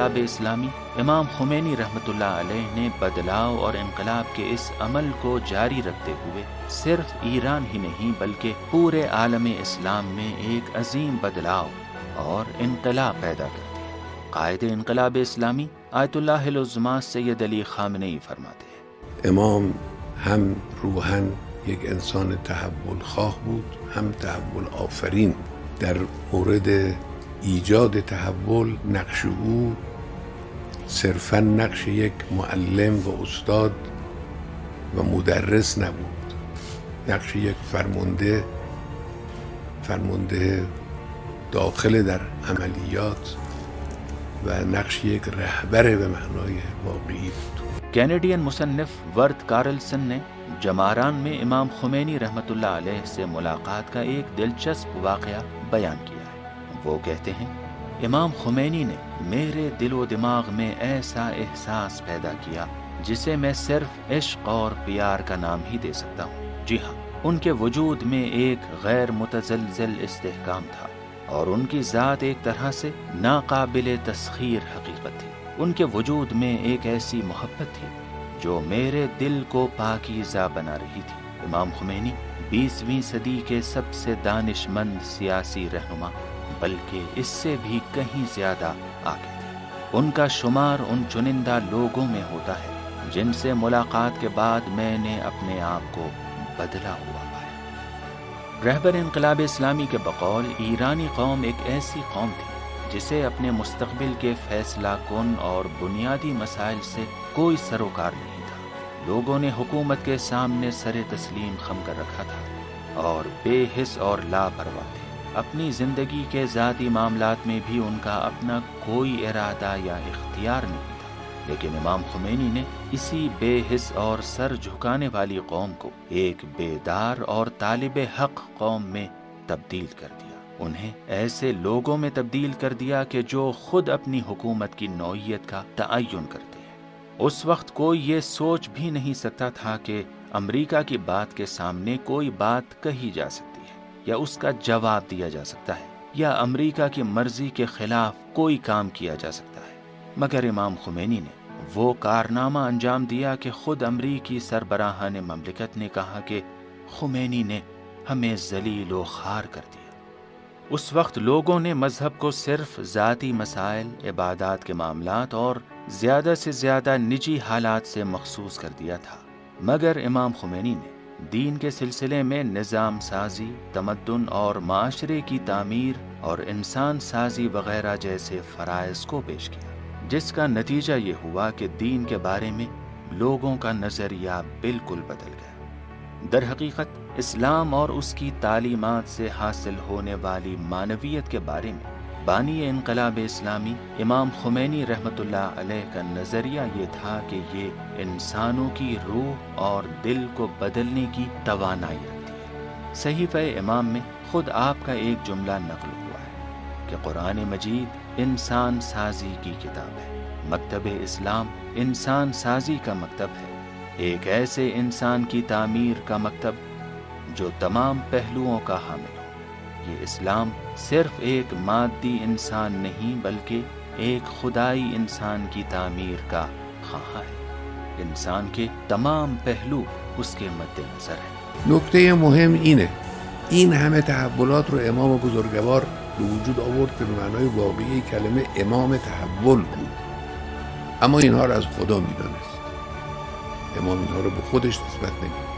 انقلاب اسلامی، امام خمینی رحمۃ اللہ علیہ نے بدلاؤ اور انقلاب کے اس عمل کو جاری رکھتے ہوئے صرف ایران ہی نہیں بلکہ پورے عالم اسلام میں ایک عظیم بدلاؤ اور انقلاب پیدا کر دیا۔ قائد انقلاب اسلامی آیت اللہ العظمیٰ سید علی خامنہئی فرماتے ہیں، امام هم روحاً یک انسان تحول خواه بود، هم تحول آفرین. در مورد ایجاد تحول نقش او صرفاً نقش یک معلم و استاد و مدرس نبود، نقش یک فرمانده داخل در عملیات و نقش یک رهبر به معنای واقعی بود. کینیڈین مصنف ورت کارلسن نے جماران میں امام خمینی رحمۃ اللہ علیہ سے ملاقات کا ایک دلچسپ واقعہ بیان کیا ہے۔ وہ کہتے ہیں، امام خمینی نے میرے دل و دماغ میں ایسا احساس پیدا کیا جسے میں صرف عشق اور پیار کا نام ہی دے سکتا ہوں۔ جی ہاں، ان کے وجود میں ایک غیر متزلزل استحکام تھا اور ان کی ذات ایک طرح سے ناقابل تسخیر حقیقت تھی۔ ان کے وجود میں ایک ایسی محبت تھی جو میرے دل کو پاکیزہ بنا رہی تھی۔ امام خمینی 20ویں صدی کے سب سے دانش مند سیاسی رہنما، بلکہ اس سے بھی کہیں زیادہ آگے تھے۔ ان کا شمار ان چنندہ لوگوں میں ہوتا ہے جن سے ملاقات کے بعد میں نے اپنے آپ کو بدلا ہوا پایا۔ رہبر انقلاب اسلامی کے بقول ایرانی قوم ایک ایسی قوم تھی جسے اپنے مستقبل کے فیصلہ کن اور بنیادی مسائل سے کوئی سروکار نہیں تھا۔ لوگوں نے حکومت کے سامنے سر تسلیم خم کر رکھا تھا اور بے حس اور لاپرواہ تھے۔ اپنی زندگی کے ذاتی معاملات میں بھی ان کا اپنا کوئی ارادہ یا اختیار نہیں تھا، لیکن امام خمینی نے اسی بے حس اور سر جھکانے والی قوم کو ایک بیدار اور طالب حق قوم میں تبدیل کر دیا۔ انہیں ایسے لوگوں میں تبدیل کر دیا کہ جو خود اپنی حکومت کی نوعیت کا تعین کرتے ہیں۔ اس وقت کوئی یہ سوچ بھی نہیں سکتا تھا کہ امریکہ کی بات کے سامنے کوئی بات کہی جا سکتی ہے یا اس کا جواب دیا جا سکتا ہے یا امریکہ کی مرضی کے خلاف کوئی کام کیا جا سکتا ہے، مگر امام خمینی نے وہ کارنامہ انجام دیا کہ خود امریکی سربراہان مملکت نے کہا کہ خمینی نے ہمیں ذلیل و خوار کر دیا۔ اس وقت لوگوں نے مذہب کو صرف ذاتی مسائل، عبادات کے معاملات اور زیادہ سے زیادہ نجی حالات سے مخصوص کر دیا تھا، مگر امام خمینی نے دین کے سلسلے میں نظام سازی، تمدن اور معاشرے کی تعمیر اور انسان سازی وغیرہ جیسے فرائض کو پیش کیا، جس کا نتیجہ یہ ہوا کہ دین کے بارے میں لوگوں کا نظریہ بالکل بدل گیا۔ در حقیقت اسلام اور اس کی تعلیمات سے حاصل ہونے والی معنویت کے بارے میں بانی انقلاب اسلامی امام خمینی رحمۃ اللہ علیہ کا نظریہ یہ تھا کہ یہ انسانوں کی روح اور دل کو بدلنے کی توانائی رکھتی ہے۔ صحیفہ امام میں خود آپ کا ایک جملہ نقل ہوا ہے کہ قرآن مجید انسان سازی کی کتاب ہے، مکتب اسلام انسان سازی کا مکتب ہے، ایک ایسے انسان کی تعمیر کا مکتب جو تمام پہلوؤں کا حامل ہو۔ یہ اسلام صرف ایک مادی انسان نہیں بلکہ ایک خدائی انسان کی تعمیر کا خواہاں ہے۔ انسان کے تمام پہلو اس کے مد نظر ہیں۔ نکته مهم اینه این همه تحولات رو امام بزرگوار به وجود آورد که به معنای واقعی کلمه امام تحول بود، اما اینها رو از خدا میدانست. امام اینها رو به خودش نسبت نمیداد.